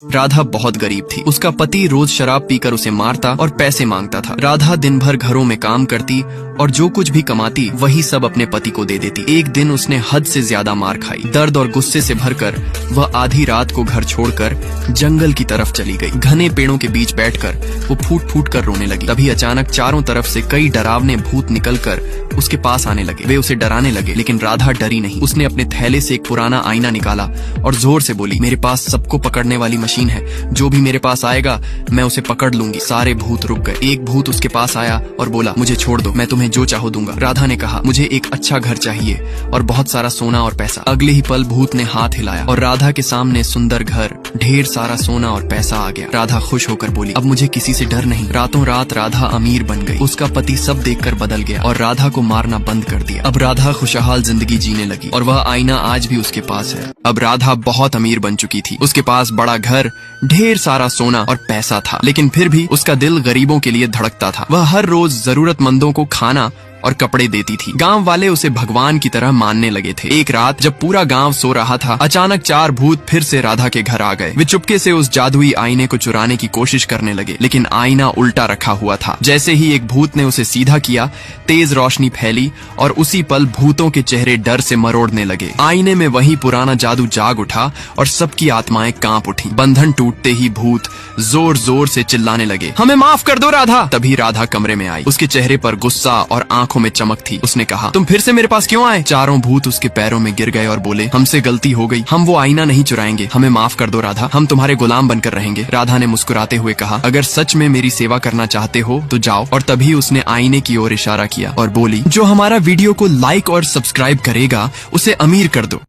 राधा बहुत गरीब थी। उसका पति रोज शराब पीकर उसे मारता और पैसे मांगता था। राधा दिन भर घरों में काम करती और जो कुछ भी कमाती वही सब अपने पति को दे देती। एक दिन उसने हद से ज्यादा मार खाई। दर्द और गुस्से से भरकर वह आधी रात को घर छोड़कर जंगल की तरफ चली गई। घने पेड़ों के बीच बैठकर वो फूट फूट कर रोने लगी। तभी अचानक चारों तरफ से कई डरावने भूत निकलकर उसके पास आने लगे। वे उसे डराने लगे, लेकिन राधा डरी नहीं। उसने अपने थैले से एक पुराना आईना निकाला और जोर से बोली, मेरे पास सबको पकड़ने वाली मशीन है, जो भी मेरे पास आएगा मैं उसे पकड़ लूंगी। सारे भूत रुक गए। एक भूत उसके पास आया और बोला, मुझे छोड़ दो, मैं तुम्हें जो चाहो दूंगा। राधा ने कहा, मुझे एक अच्छा घर चाहिए और बहुत सारा सोना और पैसा। अगले ही पल भूत ने हाथ हिलाया और राधा के सामने सुंदर घर, ढेर सारा सोना और पैसा आ गया। राधा खुश होकर बोली, अब मुझे किसी से डर नहीं। रातों रात राधा अमीर बन गई। उसका पति सब देखकर बदल गया और राधा को मारना बंद कर दिया। अब राधा खुशहाल जिंदगी जीने लगी और वह आईना आज भी उसके पास है। अब राधा बहुत अमीर बन चुकी थी। उसके पास बड़ा घर, ढेर सारा सोना और पैसा था, लेकिन फिर भी उसका दिल गरीबों के लिए धड़कता था। वह हर रोज जरूरतमंदों को खाना और कपड़े देती थी। गांव वाले उसे भगवान की तरह मानने लगे थे। एक रात जब पूरा गांव सो रहा था, अचानक चार भूत फिर से राधा के घर आ गए। वे चुपके से उस जादुई आईने को चुराने की कोशिश करने लगे, लेकिन आईना उल्टा रखा हुआ था। जैसे ही एक भूत ने उसे सीधा किया, तेज रोशनी फैली और उसी पल भूतों के चेहरे डर से मरोड़ने लगे। आईने में वही पुराना जादू जाग उठा और सबकी आत्माएं कांप उठी। बंधन टूटते ही भूत जोर जोर से चिल्लाने लगे, हमें माफ कर दो राधा। तभी राधा कमरे में आई। उसके चेहरे पर गुस्सा और आंखों में चमक थी। उसने कहा, तुम फिर से मेरे पास क्यों आए? चारों भूत उसके पैरों में गिर गए और बोले, हमसे गलती हो गई, हम वो आईना नहीं चुराएंगे, हमें माफ कर दो राधा, हम तुम्हारे गुलाम बनकर रहेंगे। राधा ने मुस्कुराते हुए कहा, अगर सच में मेरी सेवा करना चाहते हो तो जाओ। और तभी उसने आईने की ओर इशारा किया और बोली, जो हमारा वीडियो को लाइक और सब्सक्राइब करेगा उसे अमीर कर दो।